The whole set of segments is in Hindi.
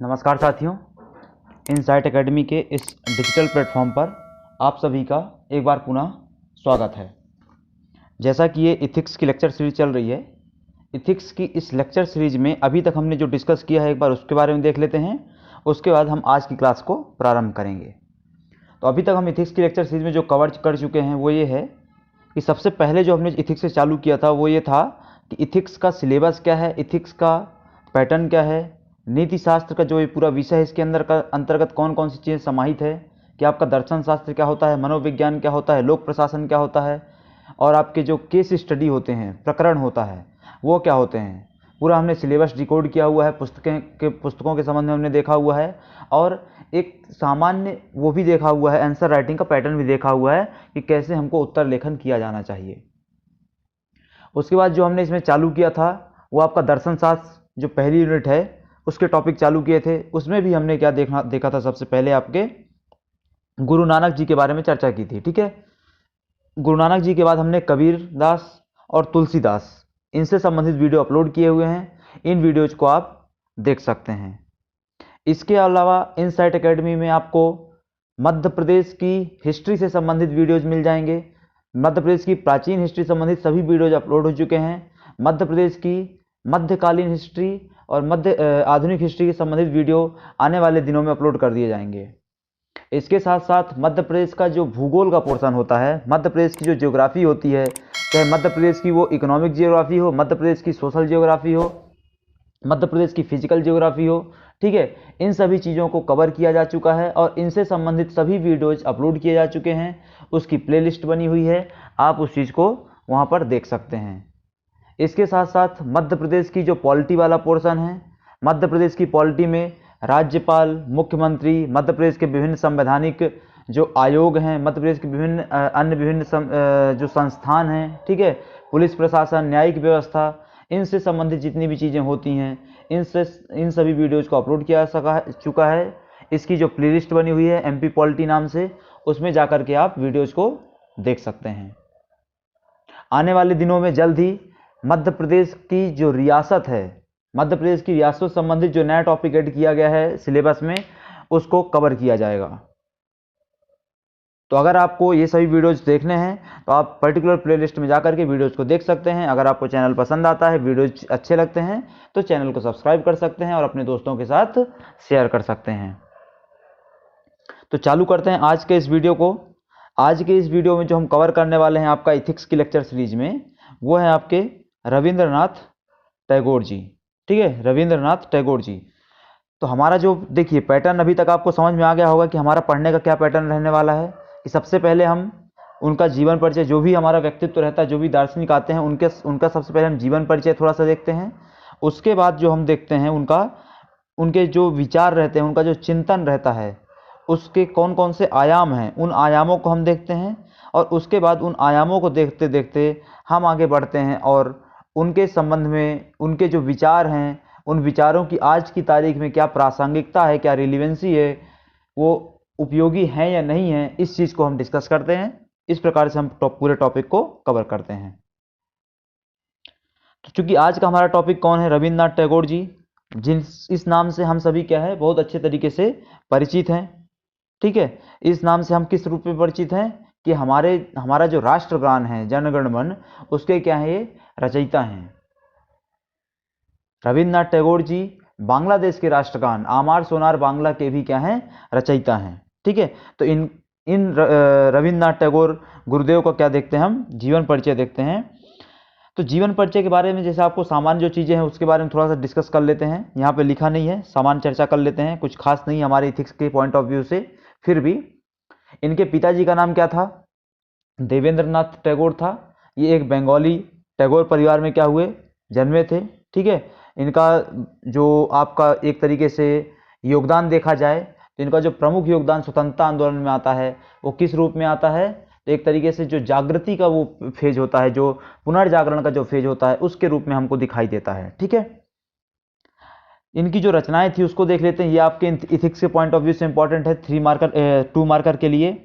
नमस्कार साथियों, इनसाइट एकेडमी के इस डिजिटल प्लेटफॉर्म पर आप सभी का एक बार पुनः स्वागत है। जैसा कि ये इथिक्स की लेक्चर सीरीज चल रही है, इथिक्स की इस लेक्चर सीरीज में अभी तक हमने जो डिस्कस किया है एक बार उसके बारे में देख लेते हैं। उसके बाद हम आज की क्लास को प्रारंभ करेंगे। तो अभी तक हम इथिक्स की लेक्चर सीरीज में जो कवर कर चुके हैं वो ये है कि सबसे पहले जो हमने इथिक्स से चालू किया था वो ये था कि इथिक्स का सिलेबस क्या है, इथिक्स का पैटर्न क्या है, नीति शास्त्र का जो ये पूरा विषय है इसके अंदर का अंतर्गत कौन कौन सी चीज़ें समाहित है, कि आपका दर्शन शास्त्र क्या होता है, मनोविज्ञान क्या होता है, लोक प्रशासन क्या होता है, और आपके जो केस स्टडी होते हैं, प्रकरण होता है, वो क्या होते हैं। पूरा हमने सिलेबस डिकोड किया हुआ है, पुस्तकों के संबंध में हमने देखा हुआ है, और एक सामान्य वो भी देखा हुआ है, आंसर राइटिंग का पैटर्न भी देखा हुआ है कि कैसे हमको उत्तर लेखन किया जाना चाहिए। उसके बाद जो हमने इसमें चालू किया था वो आपका दर्शन शास्त्र जो पहली यूनिट है उसके टॉपिक चालू किए थे। उसमें भी हमने क्या देखा था, सबसे पहले आपके गुरु नानक जी के बारे में चर्चा की थी। ठीक है, गुरु नानक जी के बाद हमने कबीर दास और तुलसीदास इनसे संबंधित वीडियो अपलोड किए हुए हैं। इन वीडियोज को आप देख सकते हैं। इसके अलावा इनसाइट एकेडमी में आपको मध्य प्रदेश की हिस्ट्री से संबंधित वीडियोज मिल जाएंगे। मध्य प्रदेश की प्राचीन हिस्ट्री संबंधित सभी वीडियोज अपलोड हो चुके हैं। मध्य प्रदेश की मध्यकालीन हिस्ट्री और आधुनिक हिस्ट्री के संबंधित वीडियो आने वाले दिनों में अपलोड कर दिए जाएंगे। इसके साथ साथ मध्य प्रदेश का जो भूगोल का पोर्शन होता है, मध्य प्रदेश की जो ज्योग्राफी होती है, चाहे मध्य प्रदेश की वो इकोनॉमिक जियोग्राफी हो, मध्य प्रदेश की सोशल जियोग्राफी हो, मध्य प्रदेश की फिजिकल जियोग्राफी हो, ठीक है, इन सभी चीज़ों को कवर किया जा चुका है और इनसे संबंधित सभी वीडियोज अपलोड किए जा चुके हैं। उसकी प्लेलिस्ट बनी हुई है, आप उस चीज़ को वहाँ पर देख सकते हैं। इसके साथ साथ मध्य प्रदेश की जो पॉलिटी वाला पोर्शन है, मध्य प्रदेश की पॉलिटी में राज्यपाल, मुख्यमंत्री, मध्य प्रदेश के विभिन्न संवैधानिक जो आयोग हैं, मध्य प्रदेश के विभिन्न जो संस्थान हैं, ठीक है, पुलिस प्रशासन, न्यायिक व्यवस्था, इनसे संबंधित जितनी भी चीज़ें होती हैं इन सभी वीडियोज़ को अपलोड किया चुका है। इसकी जो प्लेलिस्ट बनी हुई है MP पॉलिटी नाम से, उसमें जाकर के आप वीडियोज़ को देख सकते हैं। आने वाले दिनों में जल्द ही मध्य प्रदेश की जो रियासत है, मध्य प्रदेश की रियासत से संबंधित जो नया टॉपिक ऐड किया गया है सिलेबस में, उसको कवर किया जाएगा। तो अगर आपको ये सभी वीडियोज़ देखने हैं तो आप पर्टिकुलर प्लेलिस्ट में जाकर के वीडियोज़ को देख सकते हैं। अगर आपको चैनल पसंद आता है, वीडियोज़ अच्छे लगते हैं तो चैनल को सब्सक्राइब कर सकते हैं और अपने दोस्तों के साथ शेयर कर सकते हैं। तो चालू करते हैं आज के इस वीडियो को। आज के इस वीडियो में जो हम कवर करने वाले हैं आपका इथिक्स की लेक्चर सीरीज में, वो है आपके रविंद्रनाथ टैगोर जी। ठीक है, रविंद्रनाथ टैगोर जी। तो हमारा जो देखिए पैटर्न अभी तक आपको समझ में आ गया होगा कि हमारा पढ़ने का क्या पैटर्न रहने वाला है। कि सबसे पहले हम उनका जीवन परिचय, जो भी हमारा व्यक्तित्व रहता है, जो भी दार्शनिक आते हैं उनका सबसे पहले हम जीवन परिचय थोड़ा सा देखते हैं। उसके बाद जो हम देखते हैं उनके जो विचार रहते हैं, उनका जो चिंतन रहता है, उसके कौन कौन से आयाम हैं, उन आयामों को हम देखते हैं। और उसके बाद उन आयामों को देखते देखते हम आगे बढ़ते हैं और उनके संबंध में उनके जो विचार हैं, उन विचारों की आज की तारीख में क्या प्रासंगिकता है, क्या रिलीवेंसी है, वो उपयोगी है या नहीं है, इस चीज़ को हम डिस्कस करते हैं। इस प्रकार से हम पूरे टॉपिक को कवर करते हैं। तो चूंकि आज का हमारा टॉपिक कौन है, रविंद्रनाथ टैगोर जी, इस नाम से हम सभी क्या है बहुत अच्छे तरीके से परिचित हैं। ठीक है, इस नाम से हम किस रूप में परिचित हैं कि हमारा जो राष्ट्रगान है जन गण मन, उसके क्या है, ये रचयिता हैं। रविंद्रनाथ टैगोर जी बांग्लादेश के राष्ट्रगान आमार सोनार बांग्ला के भी क्या हैं, रचयिता हैं। ठीक है, तो इन रविंद्रनाथ टैगोर गुरुदेव का क्या देखते हैं, हम जीवन परिचय देखते हैं। तो जीवन परिचय के बारे में जैसे आपको सामान्य जो चीज़ें हैं उसके बारे में थोड़ा सा डिस्कस कर लेते हैं। यहाँ पे लिखा नहीं है, सामान्य चर्चा कर लेते हैं, कुछ खास नहीं हमारे इथिक्स के पॉइंट ऑफ व्यू से। फिर भी इनके पिताजी का नाम क्या था, देवेंद्रनाथ टैगोर था। ये एक बंगाली टैगोर परिवार में क्या हुए, जन्मे थे। ठीक है, इनका जो आपका एक तरीके से योगदान देखा जाए तो इनका जो प्रमुख योगदान स्वतंत्रता आंदोलन में आता है, वो किस रूप में आता है, तो एक तरीके से जो जागृति का वो फेज होता है, जो पुनर्जागरण का जो फेज होता है, उसके रूप में हमको दिखाई देता है। ठीक है, इनकी जो रचनाएं थी उसको देख लेते हैं। ये आपके इथिक्स के पॉइंट ऑफ व्यू से इंपॉर्टेंट है 2 मार्कर के लिए,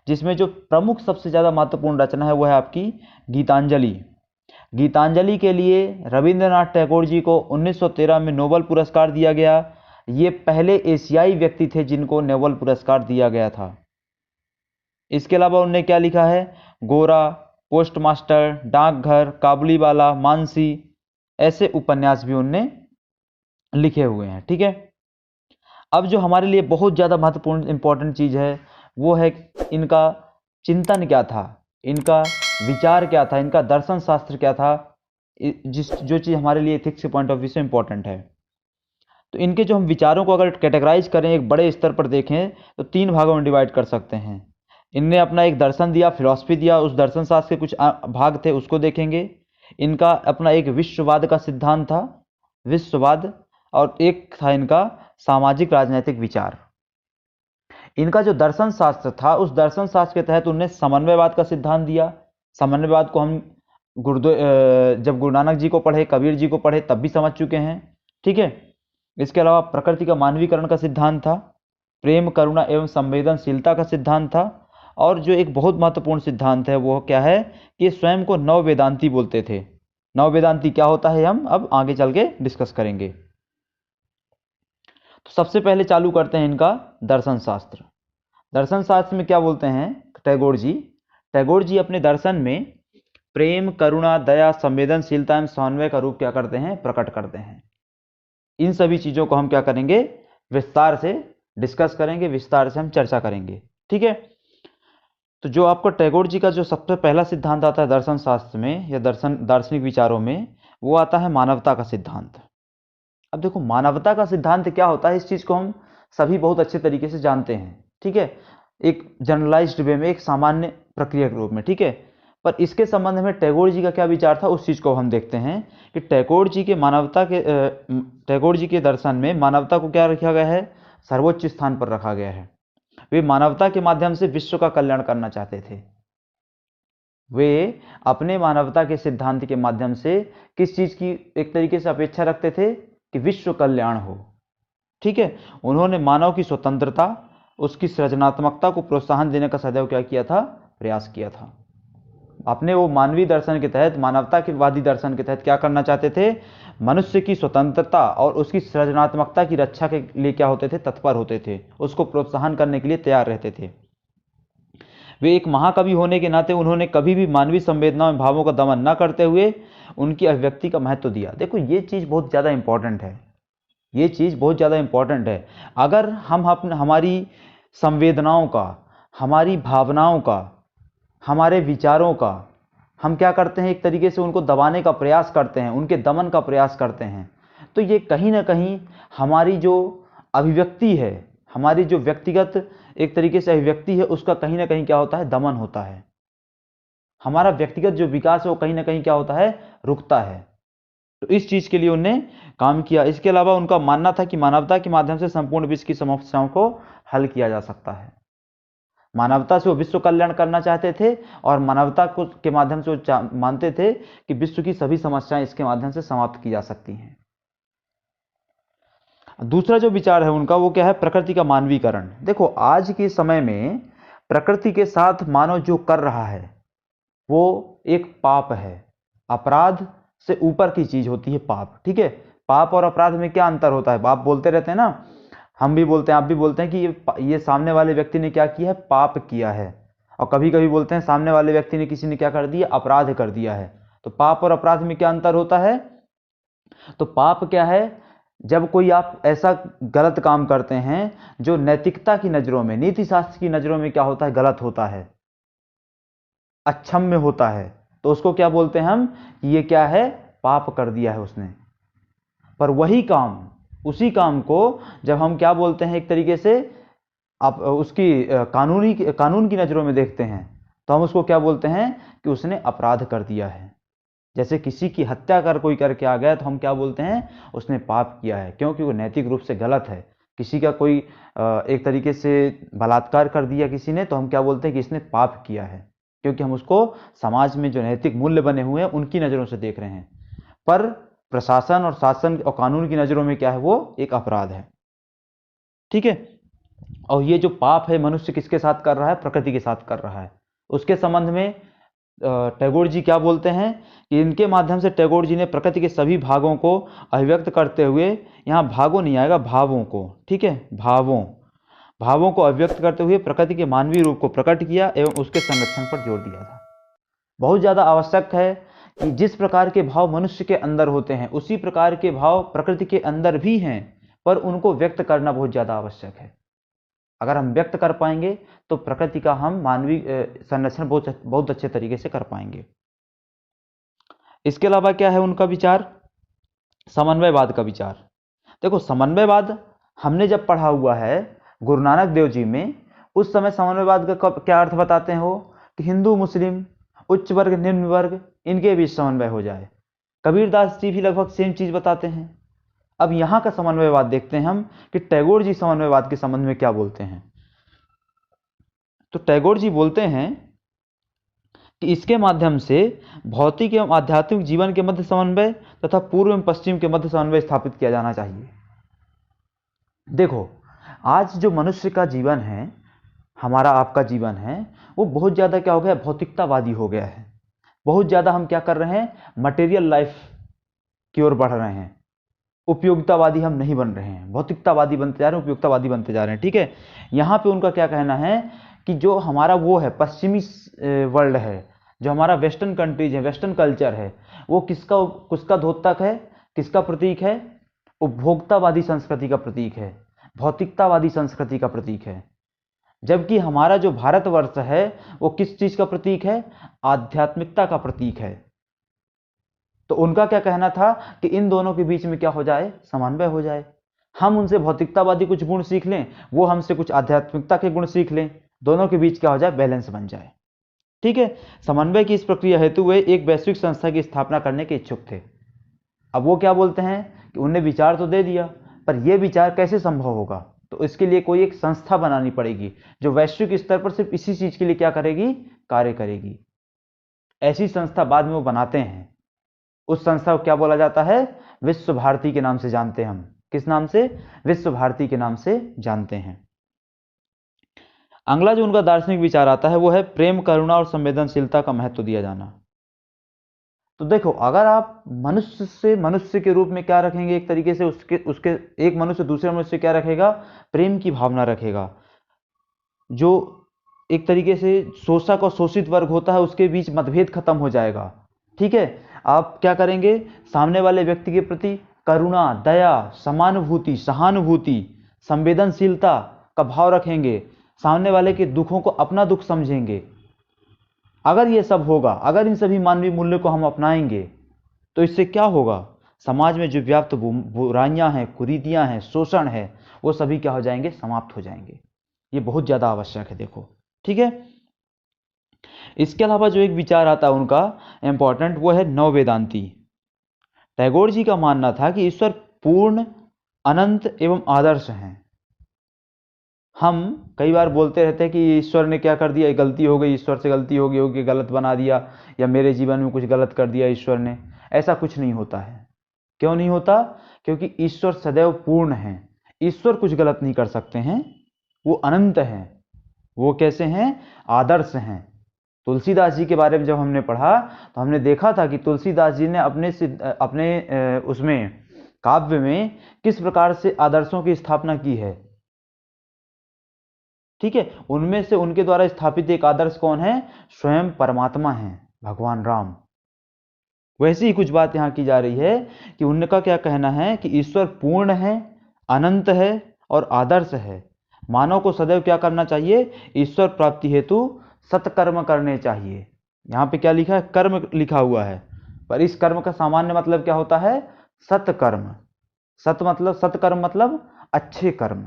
जिसमें जो प्रमुख सबसे ज़्यादा महत्वपूर्ण रचना है वो है आपकी गीतांजलि। गीतांजलि के लिए रविंद्रनाथ टैगोर जी को 1913 में नोबेल पुरस्कार दिया गया। ये पहले एशियाई व्यक्ति थे जिनको नोबेल पुरस्कार दिया गया था। इसके अलावा उन्होंने क्या लिखा है, गोरा, पोस्टमास्टर, डाकघर, काबुलीवाला, मानसी, ऐसे उपन्यास भी उनने लिखे हुए हैं। ठीक है, अब जो हमारे लिए बहुत ज़्यादा महत्वपूर्ण इंपॉर्टेंट चीज़ है वो है इनका चिंतन क्या था, इनका विचार क्या था, इनका दर्शन शास्त्र क्या था, जो चीज़ हमारे लिए एथिक्स के पॉइंट ऑफ व्यू से इंपॉर्टेंट है। तो इनके जो हम विचारों को अगर कैटेगराइज करें, एक बड़े स्तर पर देखें, तो 3 भागों में डिवाइड कर सकते हैं। इनने अपना एक दर्शन दिया, फिलॉसफी दिया, उस दर्शन शास्त्र के कुछ भाग थे उसको देखेंगे। इनका अपना एक विश्ववाद का सिद्धांत था, विश्ववाद, और एक था इनका सामाजिक राजनैतिक विचार। इनका जो दर्शन शास्त्र था, उस दर्शन शास्त्र के तहत उन्होंने समन्वयवाद का सिद्धांत दिया। समन्वयवाद को हम जब गुरु नानक जी को पढ़े, कबीर जी को पढ़े, तब भी समझ चुके हैं। ठीक है, इसके अलावा प्रकृति का मानवीकरण का सिद्धांत था, प्रेम, करुणा एवं संवेदनशीलता का सिद्धांत था, और जो एक बहुत महत्वपूर्ण सिद्धांत है वो क्या है कि स्वयं को नव वेदांती बोलते थे। नव वेदांती क्या होता है हम अब आगे चल के डिस्कस करेंगे। तो सबसे पहले चालू करते हैं इनका दर्शन शास्त्र। दर्शन शास्त्र में क्या बोलते हैं टैगोर जी? टैगोर जी अपने दर्शन में प्रेम, करुणा, दया, संवेदनशीलता एवं समन्वय का रूप क्या करते हैं, प्रकट करते हैं। इन सभी चीज़ों को हम क्या करेंगे, विस्तार से डिस्कस करेंगे, विस्तार से हम चर्चा करेंगे। ठीक है, तो जो आपको टैगोर जी का जो सबसे पहला सिद्धांत आता है दर्शन शास्त्र में या दार्शनिक विचारों में, वो आता है मानवता का सिद्धांत। अब देखो मानवता का सिद्धांत क्या होता है, इस चीज़ को हम सभी बहुत अच्छे तरीके से जानते हैं। ठीक है, एक जनरलाइज्ड वे में, एक सामान्य प्रक्रिया के रूप में। ठीक है, पर इसके संबंध में टैगोर जी का क्या विचार था उस चीज़ को हम देखते हैं कि टैगोर जी के दर्शन में मानवता को क्या रखा गया है, सर्वोच्च स्थान पर रखा गया है। वे मानवता के माध्यम से विश्व का कल्याण करना चाहते थे। वे अपने मानवता के सिद्धांत के माध्यम से किस चीज़ की एक तरीके से अपेक्षा रखते थे कि विश्व कल्याण हो। ठीक है, उन्होंने मानव की स्वतंत्रता, उसकी सृजनात्मकता को प्रोत्साहन देने का सदैव क्या किया था, प्रयास किया था। अपने वो मानवीय दर्शन के तहत, मानवता के वादी दर्शन के तहत क्या करना चाहते थे, मनुष्य की स्वतंत्रता और उसकी सृजनात्मकता की रक्षा के लिए क्या होते थे, तत्पर होते थे, उसको प्रोत्साहन करने के लिए तैयार रहते थे। वे एक महाकवि होने के नाते उन्होंने कभी भी मानवीय संवेदनाओं भावों का दमन न करते हुए उनकी अभिव्यक्ति का महत्व दिया। देखो ये चीज़ बहुत ज़्यादा इंपॉर्टेंट है, ये चीज़ बहुत ज़्यादा इंपॉर्टेंट है। अगर हम हमारी संवेदनाओं का, हमारी भावनाओं का, हमारे विचारों का हम क्या करते हैं, एक तरीके से उनको दबाने का प्रयास करते हैं, उनके दमन का प्रयास करते हैं, तो ये कहीं ना कहीं हमारी जो अभिव्यक्ति है, हमारी जो व्यक्तिगत एक तरीके से अभिव्यक्ति है, उसका कहीं ना कहीं क्या होता है, दमन होता है। हमारा व्यक्तिगत जो विकास है वो कहीं ना कहीं क्या होता है, रुकता है। तो इस चीज़ के लिए उन्होंने काम किया। इसके अलावा उनका मानना था कि मानवता के माध्यम से संपूर्ण विश्व की समस्याओं को हल किया जा सकता है। मानवता से वो विश्व कल्याण करना चाहते थे और मानवता को के माध्यम से वो मानते थे कि विश्व की सभी समस्याएं इसके माध्यम से समाप्त की जा सकती हैं। दूसरा जो विचार है उनका वो क्या है, प्रकृति का मानवीकरण। देखो आज के समय में प्रकृति के साथ मानव जो कर रहा है वो एक पाप है। अपराध से ऊपर की चीज होती है पाप। ठीक है, पाप और अपराध में क्या अंतर होता है, आप बोलते रहते हैं ना, हम भी बोलते हैं, आप भी बोलते हैं कि ये सामने वाले व्यक्ति ने क्या किया है, पाप किया है। और कभी कभी बोलते हैं सामने वाले व्यक्ति ने, किसी ने क्या कर दिया, अपराध कर दिया है। तो पाप और अपराध में क्या अंतर होता है? तो पाप क्या है, जब कोई आप ऐसा गलत काम करते हैं जो नैतिकता की नज़रों में, नीति शास्त्र की नज़रों में क्या होता है, गलत होता है, अक्षम्य होता है, तो उसको क्या बोलते हैं हम, ये क्या है, पाप कर दिया है उसने। पर वही काम, उसी काम को जब हम क्या बोलते हैं, एक तरीके से आप उसकी कानून की नज़रों में देखते हैं, तो हम उसको क्या बोलते हैं कि उसने अपराध कर दिया है। जैसे किसी की हत्या कर कोई करके आ गया तो हम क्या बोलते हैं, उसने पाप किया है, क्योंकि वो नैतिक रूप से गलत है। किसी का कोई एक तरीके से बलात्कार कर दिया किसी ने, तो हम क्या बोलते हैं कि इसने पाप किया है, क्योंकि हम उसको समाज में जो नैतिक मूल्य बने हुए हैं उनकी नज़रों से देख रहे हैं। पर प्रशासन और शासन और कानून की नज़रों में क्या है, वो एक अपराध है। ठीक है, और ये जो पाप है मनुष्य किसके साथ कर रहा है, प्रकृति के साथ कर रहा है। उसके संबंध में टैगोर जी क्या बोलते हैं कि इनके माध्यम से टैगोर जी ने प्रकृति के सभी भागों को अभिव्यक्त करते हुए, यहाँ भागों नहीं आएगा, भावों को, ठीक है, भावों को अभिव्यक्त करते हुए प्रकृति के मानवीय रूप को प्रकट किया एवं उसके संरक्षण पर जोर दिया था। बहुत ज़्यादा आवश्यक है कि जिस प्रकार के भाव मनुष्य के अंदर होते हैं उसी प्रकार के भाव प्रकृति के अंदर भी हैं, पर उनको व्यक्त करना बहुत ज़्यादा आवश्यक है। अगर हम व्यक्त कर पाएंगे तो प्रकृति का हम मानवीय संरक्षण बहुत अच्छे तरीके से कर पाएंगे। इसके अलावा क्या है उनका विचार, समन्वयवाद का विचार। देखो, समन्वयवाद हमने जब पढ़ा हुआ है गुरु नानक देव जी में, उस समय समन्वयवाद का क्या अर्थ बताते हैं वो, कि हिंदू मुस्लिम, उच्च वर्ग निम्न वर्ग, इनके बीच समन्वय हो जाए। कबीरदास जी भी लगभग सेम चीज बताते हैं। अब यहाँ का समन्वयवाद देखते हैं हम कि टैगोर जी समन्वयवाद के संबंध में क्या बोलते हैं। तो टैगोर जी बोलते हैं कि इसके माध्यम से भौतिक एवं आध्यात्मिक जीवन के मध्य समन्वय तथा पूर्व एवं पश्चिम के मध्य समन्वय स्थापित किया जाना चाहिए। देखो, आज जो मनुष्य का जीवन है, हमारा आपका जीवन है, वो बहुत ज़्यादा क्या हो गया, भौतिकतावादी हो गया है। बहुत ज़्यादा हम क्या कर रहे हैं, मटेरियल लाइफ की ओर बढ़ रहे हैं। उपयोगितावादी हम नहीं बन रहे हैं, भौतिकतावादी बनते जा रहे हैं, उपयोगितावादी बनते जा रहे हैं, ठीक है। यहाँ पे उनका क्या कहना है कि जो हमारा वो है पश्चिमी वर्ल्ड है, जो हमारा वेस्टर्न कंट्रीज है, वेस्टर्न कल्चर है, वो किसका द्योतक है, किसका प्रतीक है, उपभोक्तावादी संस्कृति का प्रतीक है, भौतिकतावादी संस्कृति का प्रतीक है। जबकि हमारा जो भारतवर्ष है वो किस चीज का प्रतीक है, आध्यात्मिकता का प्रतीक है। तो उनका क्या कहना था कि इन दोनों के बीच में क्या हो जाए, समन्वय हो जाए। हम उनसे भौतिकतावादी कुछ गुण सीख लें, वो हमसे कुछ आध्यात्मिकता के गुण सीख लें, दोनों के बीच क्या हो जाए, बैलेंस बन जाए, ठीक है। समन्वय की इस प्रक्रिया हेतु वे एक वैश्विक संस्था की स्थापना करने के इच्छुक थे। अब वो क्या बोलते हैं कि उनने विचार तो दे दिया, पर यह विचार कैसे संभव होगा, तो इसके लिए कोई एक संस्था बनानी पड़ेगी जो वैश्विक स्तर पर सिर्फ इसी चीज के लिए क्या करेगी, कार्य करेगी। ऐसी संस्था बाद में वो बनाते हैं। उस संस्था को क्या बोला जाता है, विश्व भारती के नाम से जानते हैं हम। किस नाम से, विश्व भारती के नाम से जानते हैं। अगला जो उनका दार्शनिक विचार आता है वो है प्रेम, करुणा और संवेदनशीलता का महत्व दिया जाना। तो देखो, अगर आप मनुष्य से मनुष्य के रूप में क्या रखेंगे, एक तरीके से उसके एक मनुष्य दूसरे मनुष्य से क्या रखेगा, प्रेम की भावना रखेगा। जो एक तरीके से शोषक और शोषित वर्ग होता है उसके बीच मतभेद खत्म हो जाएगा, ठीक है। आप क्या करेंगे, सामने वाले व्यक्ति के प्रति करुणा, दया, समानुभूति, सहानुभूति, संवेदनशीलता का भाव रखेंगे, सामने वाले के दुखों को अपना दुख समझेंगे। अगर ये सब होगा, अगर इन सभी मानवीय मूल्यों को हम अपनाएंगे तो इससे क्या होगा, समाज में जो व्याप्त बुराइयां हैं, कुरीतियां हैं, शोषण है, वो सभी क्या हो जाएंगे, समाप्त हो जाएंगे। ये बहुत ज्यादा आवश्यक है, देखो, ठीक है। इसके अलावा जो एक विचार आता है उनका इंपॉर्टेंट, वो है नव वेदांती। टैगोर जी का मानना था कि ईश्वर पूर्ण, अनंत एवं आदर्श हैं। हम कई बार बोलते रहते हैं कि ईश्वर ने क्या कर दिया, गलती हो गई, ईश्वर से गलती हो गई होगी, गलत बना दिया, या मेरे जीवन में कुछ गलत कर दिया ईश्वर ने। ऐसा कुछ नहीं होता है। क्यों नहीं होता, क्योंकि ईश्वर सदैव पूर्ण है। ईश्वर कुछ गलत नहीं कर सकते हैं, वो अनंत हैं। वो कैसे हैं, आदर्श हैं। तुलसीदास जी के बारे में जब हमने पढ़ा तो हमने देखा था कि तुलसीदास जी ने अपने उसमें काव्य में किस प्रकार से आदर्शों की स्थापना की है, ठीक है। उनमें से उनके द्वारा स्थापित एक आदर्श कौन है, स्वयं परमात्मा है, भगवान राम। वैसे ही कुछ बात यहां की जा रही है कि उनका क्या कहना है कि ईश्वर पूर्ण है, अनंत है और आदर्श है। मानव को सदैव क्या करना चाहिए, ईश्वर प्राप्ति हेतु सत्कर्म करने चाहिए। यहां पे क्या लिखा है, कर्म लिखा हुआ है, पर इस कर्म का सामान्य मतलब क्या होता है, सत्कर्म। सत्कर्म मतलब अच्छे कर्म,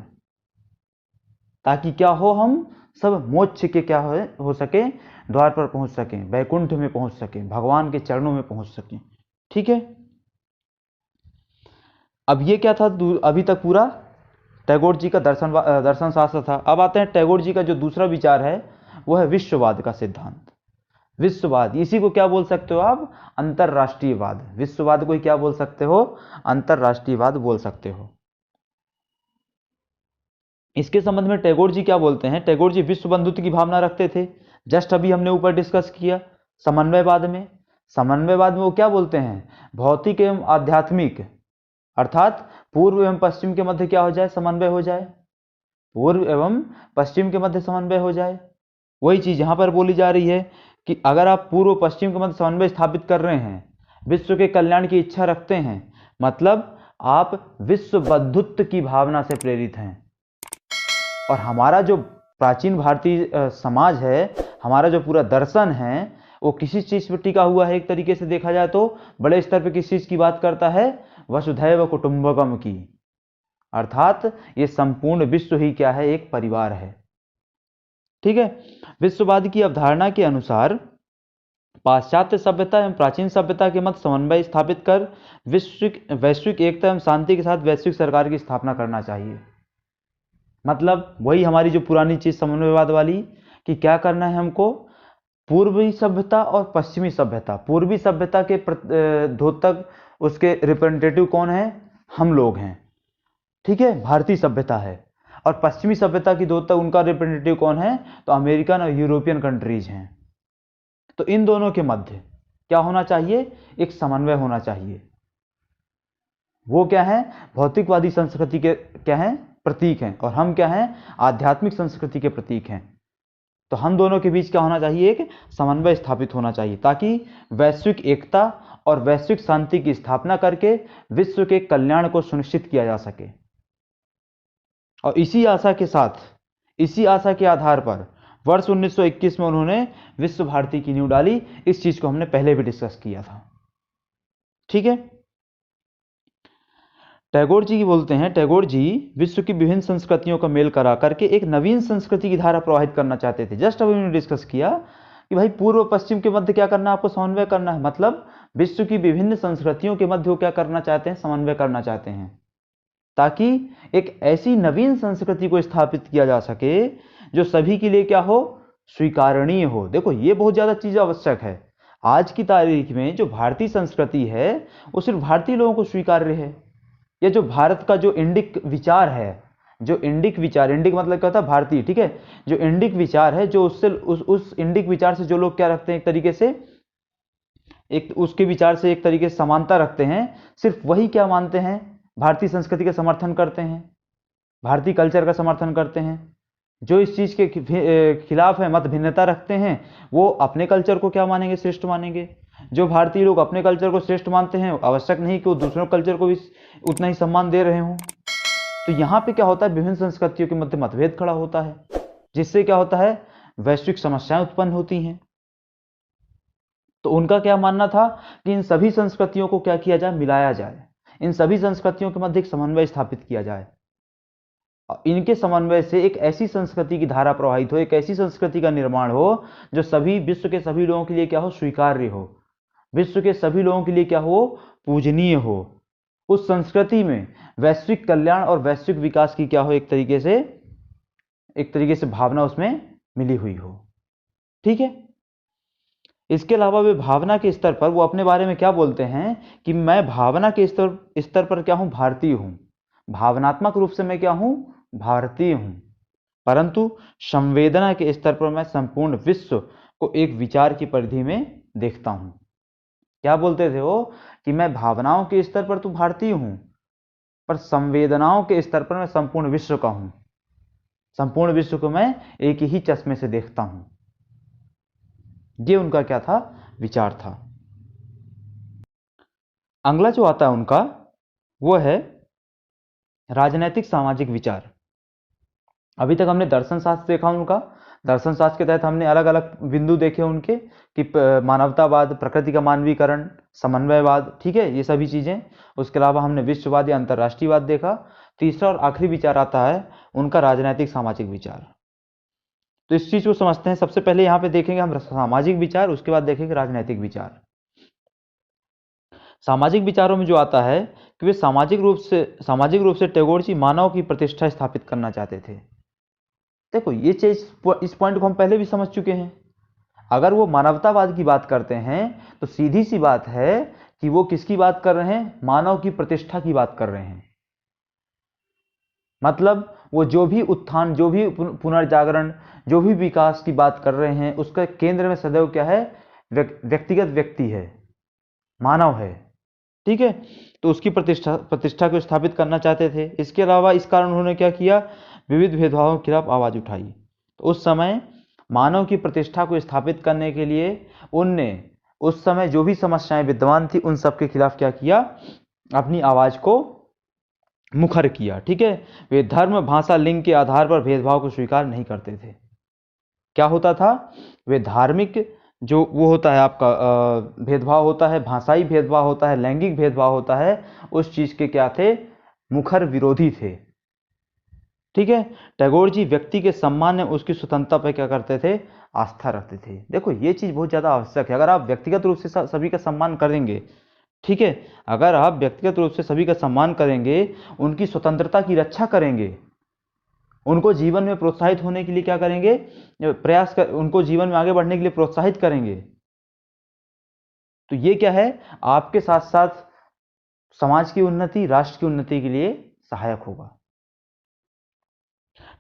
ताकि क्या हो, हम सब मोक्ष के क्या हो सके, द्वार पर पहुंच सकें, वैकुंठ में पहुंच सकें, भगवान के चरणों में पहुंच सकें, ठीक है। अब ये क्या था, अभी तक पूरा टैगोर जी का दर्शन शास्त्र था। अब आते हैं टैगोर जी का जो दूसरा विचार है वो है विश्ववाद का सिद्धांत। विश्ववाद, इसी को क्या बोल सकते हो आप, अंतरराष्ट्रीयवाद। विश्ववाद को ही क्या बोल सकते हो, अंतरराष्ट्रीयवाद बोल सकते हो। इसके संबंध में टैगोर जी क्या बोलते हैं, टैगोर जी विश्व बंधुत्व की भावना रखते थे। जस्ट अभी हमने ऊपर डिस्कस किया, समन्वयवाद में। समन्वयवाद में वो क्या बोलते हैं, भौतिक एवं आध्यात्मिक, अर्थात पूर्व एवं पश्चिम के मध्य क्या हो जाए, समन्वय हो जाए, पूर्व एवं पश्चिम के मध्य समन्वय हो जाए। वही चीज यहां पर बोली जा रही है कि अगर आप पूर्व पश्चिम के मध्य समन्वय स्थापित कर रहे हैं, विश्व के कल्याण की इच्छा रखते हैं, मतलब आप विश्व बंधुत्व की भावना से प्रेरित हैं। और हमारा जो प्राचीन भारतीय समाज है, हमारा जो पूरा दर्शन है, वो किसी चीज पर टिका हुआ है। एक तरीके से देखा जाए तो बड़े स्तर पर किस चीज की बात करता है, वसुधैव कुटुंबकम की, अर्थात ये संपूर्ण विश्व ही क्या है, एक परिवार है। ठीक है। विश्ववाद की अवधारणा के अनुसार पाश्चात्य सभ्यता एवं प्राचीन सभ्यता के मध्य समन्वय स्थापित कर वैश्विक एकता एवं शांति के साथ वैश्विक सरकार की स्थापना करना चाहिए। मतलब वही हमारी जो पुरानी चीज समन्वयवाद वाली, कि क्या करना है हमको, पूर्वी सभ्यता और पश्चिमी सभ्यता, पूर्वी सभ्यता के द्योतक उसके रिप्रेजेंटेटिव कौन है, हम लोग हैं, ठीक है, भारतीय सभ्यता है। और पश्चिमी सभ्यता की द्योतक उनका रिप्रेजेंटेटिव कौन है, तो अमेरिकन और यूरोपियन कंट्रीज हैं। तो इन दोनों के मध्य क्या होना चाहिए, एक समन्वय होना चाहिए। वो क्या है, भौतिकवादी संस्कृति के क्या है, प्रतीक हैं, और हम क्या हैं, आध्यात्मिक संस्कृति के प्रतीक हैं। तो हम दोनों के बीच क्या होना चाहिए, एक समन्वय स्थापित होना चाहिए, ताकि वैश्विक एकता और वैश्विक शांति की स्थापना करके विश्व के कल्याण को सुनिश्चित किया जा सके। और इसी आशा के साथ, इसी आशा के आधार पर वर्ष 1921 में उन्होंने विश्व भारती की नींव डाली। इस चीज को हमने पहले भी डिस्कस किया था। ठीक है। टैगोर जी की बोलते हैं, टैगोर जी विश्व की विभिन्न संस्कृतियों का मेल करा करके एक नवीन संस्कृति की धारा प्रवाहित करना चाहते थे। जस्ट अभी उन्होंने डिस्कस किया कि भाई पूर्व पश्चिम के मध्य क्या करना है, आपको समन्वय करना है। मतलब विश्व की विभिन्न संस्कृतियों के मध्य वो क्या करना चाहते हैं, समन्वय करना चाहते हैं, ताकि एक ऐसी नवीन संस्कृति को स्थापित किया जा सके जो सभी के लिए क्या हो, स्वीकारणीय हो। देखो ये बहुत ज्यादा चीज आवश्यक है। आज की तारीख में जो भारतीय संस्कृति है वो सिर्फ भारतीय लोगों को स्वीकार्य है। ये जो भारत का जो इंडिक विचार है, जो इंडिक विचार, इंडिक मतलब क्या होता है, भारतीय, ठीक है, जो इंडिक विचार है, जो उससे उस इंडिक विचार से जो लोग क्या रखते हैं, एक तरीके से एक उसके विचार से एक तरीके से समानता रखते हैं, सिर्फ वही क्या मानते हैं, भारतीय संस्कृति का समर्थन करते हैं, भारतीय कल्चर का समर्थन करते हैं। जो इस चीज के खिलाफ है, मत भिन्नता रखते हैं, वो अपने कल्चर को क्या मानेंगे, श्रेष्ठ मानेंगे। जो भारतीय लोग अपने कल्चर को श्रेष्ठ मानते हैं, आवश्यक नहीं कि वो दूसरों कल्चर को भी उतना ही सम्मान दे रहे हों। तो यहाँ पे क्या होता है, विभिन्न संस्कृतियों के मध्य मतभेद खड़ा होता है, जिससे क्या होता है, वैश्विक समस्याएं उत्पन्न होती हैं। तो उनका क्या मानना था कि इन सभी संस्कृतियों को क्या किया जाए, मिलाया जाए, इन सभी संस्कृतियों के मध्य एक समन्वय स्थापित किया जाए। इनके समन्वय से एक ऐसी संस्कृति की धारा प्रवाहित हो, एक ऐसी संस्कृति का निर्माण हो जो सभी विश्व के सभी लोगों के लिए क्या हो, स्वीकार्य हो, विश्व के सभी लोगों के लिए क्या हो, पूजनीय हो। उस संस्कृति में वैश्विक कल्याण और वैश्विक विकास की क्या हो, एक तरीके से भावना उसमें मिली हुई हो। ठीक है। इसके अलावा वे भावना के स्तर पर वो अपने बारे में क्या बोलते हैं कि मैं भावना के स्तर पर क्या हूं, भारतीय हूं, भावनात्मक रूप से मैं क्या हूं, भारतीय हूं, परंतु संवेदना के स्तर पर मैं संपूर्ण विश्व को एक विचार की परिधि में देखता हूं। क्या बोलते थे वो कि मैं भावनाओं के स्तर पर तो भारतीय हूं, पर संवेदनाओं के स्तर पर मैं संपूर्ण विश्व का हूं, संपूर्ण विश्व को मैं एक ही चश्मे से देखता हूं। ये उनका क्या था, विचार था। अगला जो आता है उनका, वो है राजनैतिक सामाजिक विचार। अभी तक हमने दर्शन शास्त्र देखा उनका। दर्शन शास्त्र के तहत हमने अलग अलग बिंदु देखे उनके कि मानवतावाद, प्रकृति का मानवीकरण, समन्वयवाद, ठीक है, ये सभी चीजें। उसके अलावा हमने विश्ववाद या अंतर्राष्ट्रीयवाद देखा। तीसरा और आखिरी विचार आता है उनका राजनैतिक सामाजिक विचार। तो इस चीज को समझते हैं। सबसे पहले यहां पे देखेंगे हम सामाजिक विचार, उसके बाद देखेंगे राजनैतिक विचार। सामाजिक विचारों में जो आता है कि वे सामाजिक रूप से टैगोर जी मानव की प्रतिष्ठा स्थापित करना चाहते थे। देखो ये चीज, इस पॉइंट को हम पहले भी समझ चुके हैं। अगर वो मानवतावाद की बात करते हैं तो सीधी सी बात है कि वो किसकी बात कर रहे हैं, मानव की प्रतिष्ठा की बात कर रहे हैं। मतलब वो जो भी उत्थान, जो भी पुनर्जागरण, जो भी विकास की बात कर रहे हैं, उसका केंद्र में सदैव क्या है, व्यक्तिगत व्यक्ति है, मानव है, ठीक है। तो उसकी प्रतिष्ठा को स्थापित करना चाहते थे। इसके अलावा इस कारण उन्होंने क्या किया, विविध भेदभावों के खिलाफ आवाज उठाई। तो उस समय मानव की प्रतिष्ठा को स्थापित करने के लिए उनने उस समय जो भी समस्याएं विद्यमान थी उन सब के खिलाफ क्या किया, अपनी आवाज को मुखर किया, ठीक है। वे धर्म, भाषा, लिंग के आधार पर भेदभाव को स्वीकार नहीं करते थे। क्या होता था, वे धार्मिक जो वो होता है आपका भेदभाव होता है, भाषाई भेदभाव होता है, लैंगिक भेदभाव होता है, उस चीज के क्या थे, मुखर विरोधी थे, ठीक है। टैगोर जी व्यक्ति के सम्मान में उसकी स्वतंत्रता पर क्या करते थे, आस्था रखते थे। देखो ये चीज बहुत ज्यादा आवश्यक है। अगर आप व्यक्तिगत रूप से सभी का सम्मान करेंगे, ठीक है, अगर आप व्यक्तिगत रूप से सभी का सम्मान करेंगे, उनकी स्वतंत्रता की रक्षा करेंगे, उनको जीवन में प्रोत्साहित होने के लिए क्या करेंगे, उनको जीवन में आगे बढ़ने के लिए प्रोत्साहित करेंगे, तो ये क्या है, आपके साथ साथ समाज की उन्नति, राष्ट्र की उन्नति के लिए सहायक होगा।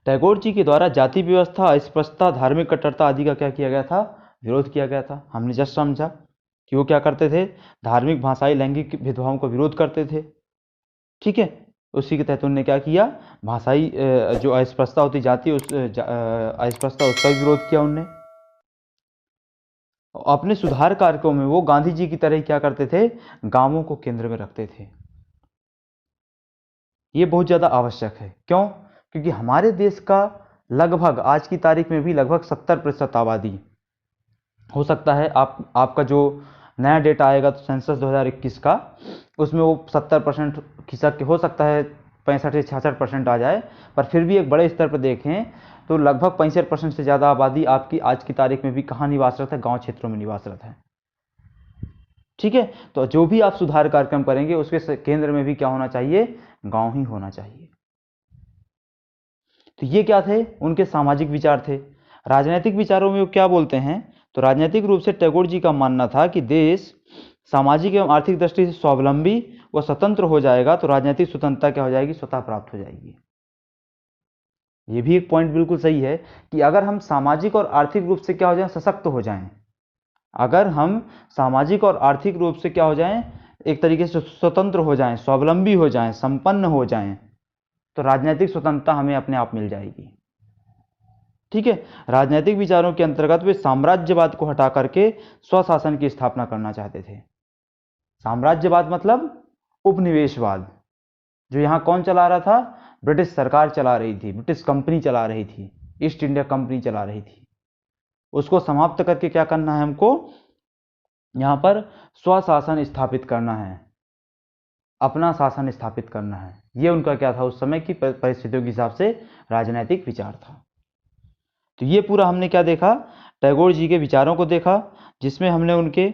टैगोर जी के द्वारा जाति व्यवस्था, अस्पृश्यता, धार्मिक कट्टरता आदि का क्या किया गया था, विरोध किया गया था। हमने जस्ट समझा कि वो क्या करते थे, धार्मिक, भाषाई, लैंगिक भेदभावों को विरोध करते थे, ठीक है। उसी के तहत उन्होंने क्या किया, भाषाई जो अस्पृश्यता होती, जाति अस्पृश्यता, उसका भी विरोध किया उनने। अपने सुधार कार्यों में वो गांधी जी की तरह क्या करते थे, गांवों को केंद्र में रखते थे। ये बहुत ज्यादा आवश्यक है। क्यों? क्योंकि हमारे देश का लगभग आज की तारीख में भी लगभग 70% आबादी, हो सकता है आपका जो नया डेटा आएगा तो सेंसस 2021 का, उसमें वो 70% खिसक के हो सकता है 65 से 66% आ जाए, पर फिर भी एक बड़े स्तर पर देखें तो लगभग 65% से ज़्यादा आबादी आपकी आज की तारीख में भी कहाँ निवासरत है, गांव क्षेत्रों में निवासरत है, ठीक है। तो जो भी आप सुधार कार्यक्रम करेंगे उसके केंद्र में भी क्या होना चाहिए, गांव ही होना चाहिए। तो ये क्या थे, उनके सामाजिक विचार थे। राजनीतिक विचारों में वो क्या बोलते हैं, तो राजनीतिक रूप से टैगोर जी का मानना था कि देश सामाजिक एवं आर्थिक दृष्टि से स्वावलंबी व स्वतंत्र हो जाएगा तो राजनीतिक स्वतंत्रता क्या हो जाएगी, स्वतः प्राप्त हो जाएगी। ये भी एक पॉइंट बिल्कुल सही है कि अगर हम सामाजिक और आर्थिक रूप से क्या हो जाएं, सशक्त हो जाएं, अगर हम सामाजिक और आर्थिक रूप से क्या हो जाएं, एक तरीके से स्वतंत्र हो जाएं, स्वावलंबी हो जाएं, संपन्न हो जाएं, तो राजनीतिक स्वतंत्रता हमें अपने आप मिल जाएगी, ठीक है। राजनीतिक विचारों के अंतर्गत वे साम्राज्यवाद को हटा करके स्वशासन की स्थापना करना चाहते थे। साम्राज्यवाद मतलब उपनिवेशवाद, जो यहां कौन चला रहा था, ब्रिटिश सरकार चला रही थी, ब्रिटिश कंपनी चला रही थी, ईस्ट इंडिया कंपनी चला रही थी। उसको समाप्त करके क्या करना है हमको, यहां पर स्वशासन स्थापित करना है, अपना शासन स्थापित करना है। यह उनका क्या था, उस समय की परिस्थितियों के हिसाब से राजनीतिक विचार था। तो ये पूरा हमने क्या देखा, टैगोर जी के विचारों को देखा, जिसमें हमने उनके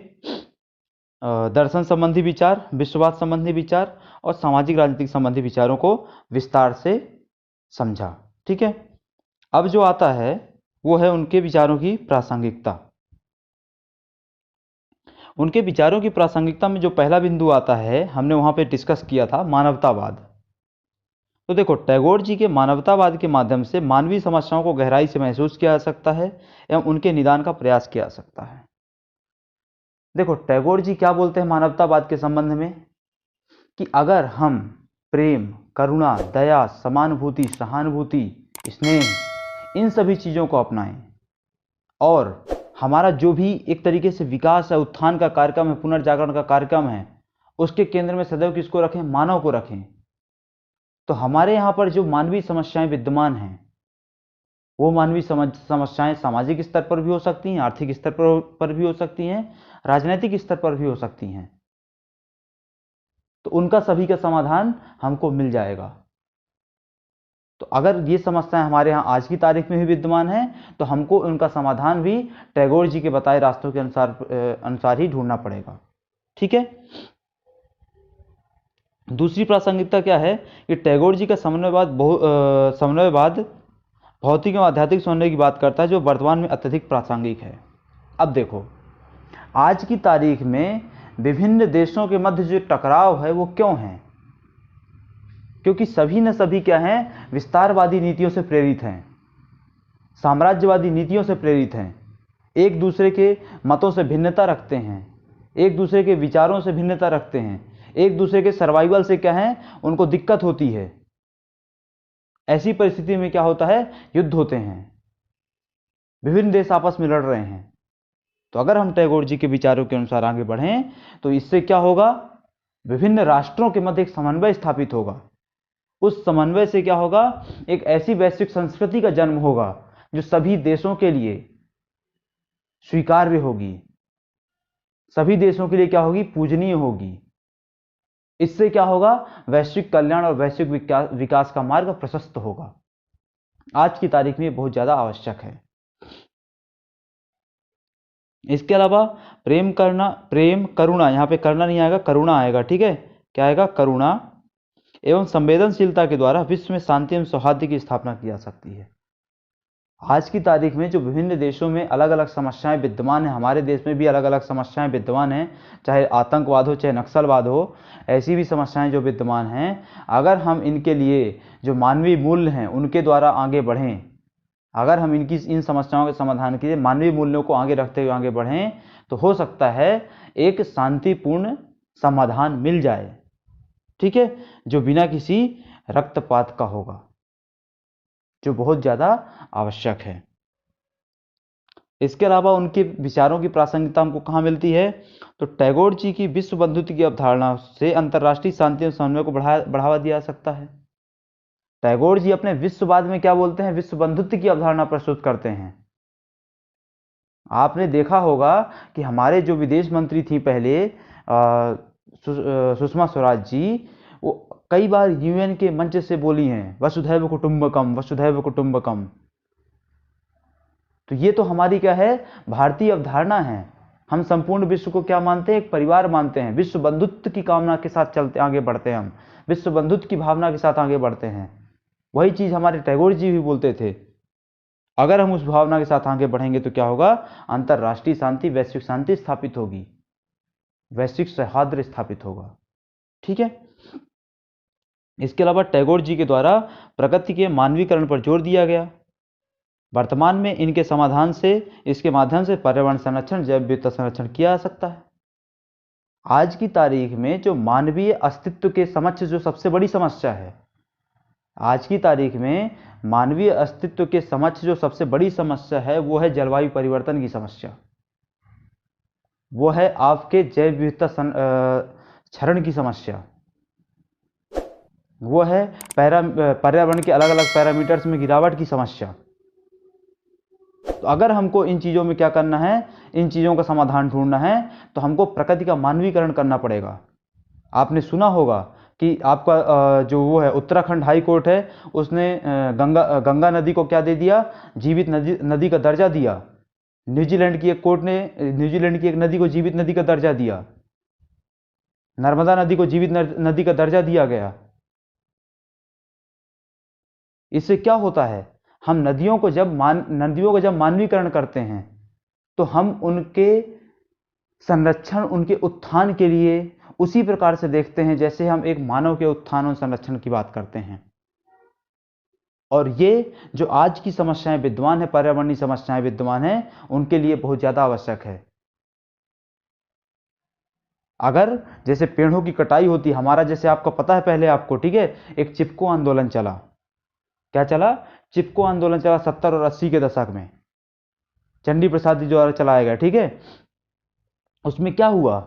दर्शन संबंधी विचार, विश्ववाद संबंधी विचार और सामाजिक राजनीतिक संबंधी विचारों को विस्तार से समझा, ठीक है। अब जो आता है वो है उनके विचारों की प्रासंगिकता। उनके विचारों की प्रासंगिकता में जो पहला बिंदु आता है, हमने वहां पे डिस्कस किया था, मानवतावाद। तो देखो, टैगोर जी के मानवतावाद के माध्यम से मानवीय समस्याओं को गहराई से महसूस किया जा सकता है एवं उनके निदान का प्रयास किया जा सकता है। देखो, टैगोर जी क्या बोलते हैं मानवतावाद के संबंध में, कि अगर हम प्रेम, करुणा, दया, समानुभूति, सहानुभूति, स्नेह, इन सभी चीज़ों को अपनाएं और हमारा जो भी एक तरीके से विकास है, उत्थान का कार्यक्रम है, पुनर्जागरण का कार्यक्रम है, उसके केंद्र में सदैव किसको रखें, मानव को रखें, तो हमारे यहाँ पर जो मानवीय समस्याएं विद्यमान हैं, वो मानवीय समस्याएं सामाजिक स्तर पर भी हो सकती हैं, आर्थिक स्तर पर भी हो सकती हैं, राजनीतिक स्तर पर भी हो सकती हैं, तो उनका सभी का समाधान हमको मिल जाएगा। तो अगर ये समस्याएं हमारे यहाँ आज की तारीख में भी विद्यमान हैं, तो हमको उनका समाधान भी टैगोर जी के बताए रास्तों के अनुसार ही ढूंढना पड़ेगा, ठीक है। दूसरी प्रासंगिकता क्या है कि टैगोर जी का समन्वयवाद भौतिक एवं आध्यात्मिक सौंदर्य की बात करता है, जो वर्तमान में अत्यधिक प्रासंगिक है। अब देखो, आज की तारीख में विभिन्न देशों के मध्य जो टकराव है वो क्यों है, क्योंकि सभी न सभी क्या हैं, विस्तारवादी नीतियों से प्रेरित हैं, साम्राज्यवादी नीतियों से प्रेरित हैं, एक दूसरे के मतों से भिन्नता रखते हैं, एक दूसरे के विचारों से भिन्नता रखते हैं, एक दूसरे के सर्वाइवल से क्या है उनको दिक्कत होती है। ऐसी परिस्थिति में क्या होता है, युद्ध होते हैं, विभिन्न देश आपस में लड़ रहे हैं। तो अगर हम टैगोर जी के विचारों के अनुसार आगे बढ़ें तो इससे क्या होगा, विभिन्न राष्ट्रों के मध्य एक समन्वय स्थापित होगा। उस समन्वय से क्या होगा, एक ऐसी वैश्विक संस्कृति का जन्म होगा जो सभी देशों के लिए स्वीकार्य होगी, सभी देशों के लिए क्या होगी, पूजनीय होगी। इससे क्या होगा, वैश्विक कल्याण और वैश्विक विकास का मार्ग प्रशस्त होगा। आज की तारीख में बहुत ज्यादा आवश्यक है। इसके अलावा प्रेम करुणा, यहाँ पे करना नहीं आएगा, करुणा आएगा, ठीक है। क्या आएगा, करुणा एवं संवेदनशीलता के द्वारा विश्व में शांति एवं सौहार्द की स्थापना की जा सकती है। आज की तारीख में जो विभिन्न देशों में अलग अलग समस्याएं विद्यमान हैं, हमारे देश में भी अलग अलग समस्याएं विद्यमान हैं, चाहे आतंकवाद हो चाहे नक्सलवाद हो, ऐसी भी समस्याएं जो विद्यमान हैं, अगर हम इनके लिए जो मानवीय मूल्य हैं उनके द्वारा आगे बढ़ें, अगर हम इन समस्याओं के समाधान के लिए मानवीय मूल्यों को आगे रखते हुए आगे बढ़ें, तो हो सकता है एक शांतिपूर्ण समाधान मिल जाए, ठीक है, जो बिना किसी रक्तपात का होगा, जो बहुत ज्यादा आवश्यक है। इसके अलावा उनके विचारों की प्रासंगिकता हमको कहाँ मिलती है, तो टैगोर जी की विश्व बंधुत्व की अवधारणा से अंतर्राष्ट्रीय शांति और समन्वय को बढ़ावा दिया जा सकता है। टैगोर जी अपने विश्ववाद में क्या बोलते हैं, विश्व बंधुत्व की अवधारणा प्रस्तुत करते हैं। आपने देखा होगा कि हमारे जो विदेश मंत्री थी पहले सुषमा स्वराज जी, वो कई बार यूएन के मंच से बोली हैं वसुधैव कुटुंबकम, वसुधैव कुटुंबकम। तो ये तो हमारी क्या है, भारतीय अवधारणा है। हम संपूर्ण विश्व को क्या मानते हैं, एक परिवार मानते हैं। विश्व बंधुत्व की कामना के साथ चलते आगे बढ़ते हैं, हम विश्व बंधुत्व की भावना के साथ आगे बढ़ते हैं। वही चीज हमारे टैगोर जी भी बोलते थे। अगर हम उस भावना के साथ आगे बढ़ेंगे तो क्या होगा, अंतरराष्ट्रीय शांति, वैश्विक शांति स्थापित होगी, वैश्विक सौहार्द स्थापित होगा, ठीक है। इसके अलावा टैगोर जी के द्वारा प्रगति के मानवीकरण पर जोर दिया गया। वर्तमान में इनके समाधान से, इसके माध्यम से पर्यावरण संरक्षण, जैव विविधता संरक्षण किया जा सकता है। आज की तारीख में जो मानवीय अस्तित्व के समक्ष जो सबसे बड़ी समस्या है, आज की तारीख में मानवीय अस्तित्व के समक्ष जो सबसे बड़ी समस्या है, वो है जलवायु परिवर्तन की समस्या, वो है आपके जैव विविधता क्षरण की समस्या, वो है पर्यावरण के अलग अलग पैरामीटर्स में गिरावट की समस्या। तो अगर हमको इन चीज़ों में क्या करना है, इन चीज़ों का समाधान ढूंढना है, तो हमको प्रकृति का मानवीकरण करना पड़ेगा। आपने सुना होगा कि आपका जो वो है उत्तराखंड हाई कोर्ट है, उसने गंगा नदी को क्या दे दिया, जीवित नदी का दर्जा दिया। न्यूजीलैंड की एक कोर्ट ने न्यूजीलैंड की एक नदी को जीवित नदी का दर्जा दिया। नर्मदा नदी को जीवित नदी का दर्जा दिया गया। इससे क्या होता है, हम नदियों को जब मानवीकरण करते हैं, तो हम उनके संरक्षण, उनके उत्थान के लिए उसी प्रकार से देखते हैं जैसे हम एक मानव के उत्थान और संरक्षण की बात करते हैं। और ये जो आज की समस्याएं विद्यमान है, पर्यावरणीय समस्याएं विद्यमान है, उनके लिए बहुत ज्यादा आवश्यक है। अगर जैसे पेड़ों की कटाई होती, हमारा जैसे आपको पता है, पहले आपको, ठीक है, एक चिपको आंदोलन चला। क्या चला, चिपको आंदोलन चला 70 और 80 के दशक में, चंडी प्रसाद जी द्वारा चलाया गया, ठीक है। उसमें क्या हुआ,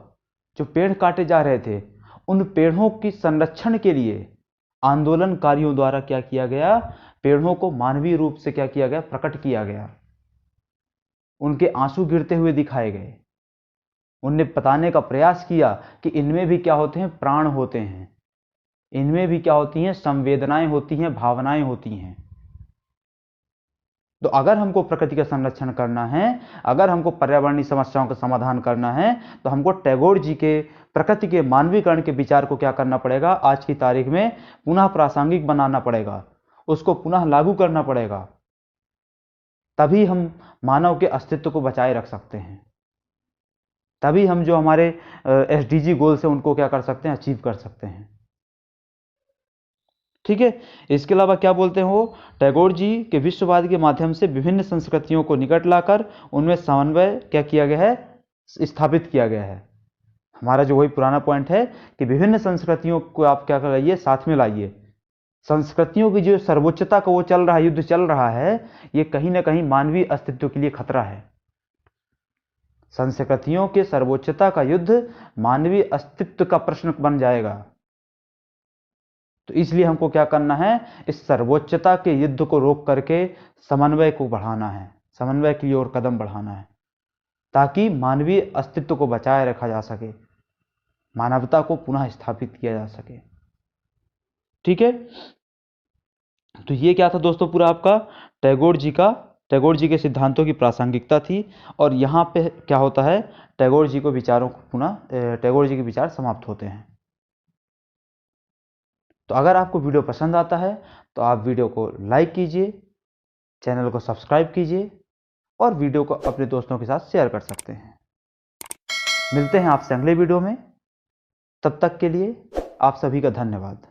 जो पेड़ काटे जा रहे थे, उन पेड़ों की संरक्षण के लिए आंदोलनकारियों द्वारा क्या किया गया, पेड़ों को मानवीय रूप से क्या किया गया, प्रकट किया गया। उनके आंसू गिरते हुए दिखाए गए। उनने बताने का प्रयास किया कि इनमें भी क्या होते हैं, प्राण होते हैं, इनमें भी क्या होती हैं, संवेदनाएं होती हैं, भावनाएं होती हैं। तो अगर हमको प्रकृति का संरक्षण करना है, अगर हमको पर्यावरणीय समस्याओं का समाधान करना है, तो हमको टैगोर जी के प्रकृति के मानवीकरण के विचार को क्या करना पड़ेगा, आज की तारीख में पुनः प्रासंगिक बनाना पड़ेगा, उसको पुनः लागू करना पड़ेगा। तभी हम मानव के अस्तित्व को बचाए रख सकते हैं, तभी हम जो हमारे SDG गोल्स हैं उनको क्या कर सकते हैं, अचीव कर सकते हैं। ठीक है। इसके अलावा क्या बोलते हैं वो, टैगोर जी के विश्ववाद के माध्यम से विभिन्न संस्कृतियों को निकट लाकर उनमें समन्वय क्या किया गया है, स्थापित किया गया है। हमारा जो वही पुराना पॉइंट है कि विभिन्न संस्कृतियों को आप क्या कराइए, साथ में लाइए। संस्कृतियों की जो सर्वोच्चता का वो चल रहा है, युद्ध चल रहा है, ये कहीं ना कहीं मानवीय अस्तित्व के लिए खतरा है। संस्कृतियों के सर्वोच्चता का युद्ध मानवीय अस्तित्व का प्रश्न बन जाएगा। तो इसलिए हमको क्या करना है, इस सर्वोच्चता के युद्ध को रोक करके समन्वय को बढ़ाना है, समन्वय की ओर कदम बढ़ाना है, ताकि मानवीय अस्तित्व को बचाए रखा जा सके, मानवता को पुनः स्थापित किया जा सके। ठीक है। तो ये क्या था दोस्तों, पूरा आपका टैगोर जी के सिद्धांतों की प्रासंगिकता थी। और यहाँ पे क्या होता है, टैगोर जी को विचारों को पुनः टैगोर जी के विचार समाप्त होते हैं। तो अगर आपको वीडियो पसंद आता है तो आप वीडियो को लाइक कीजिए, चैनल को सब्सक्राइब कीजिए और वीडियो को अपने दोस्तों के साथ शेयर कर सकते हैं। मिलते हैं आपसे अगले वीडियो में, तब तक के लिए आप सभी का धन्यवाद।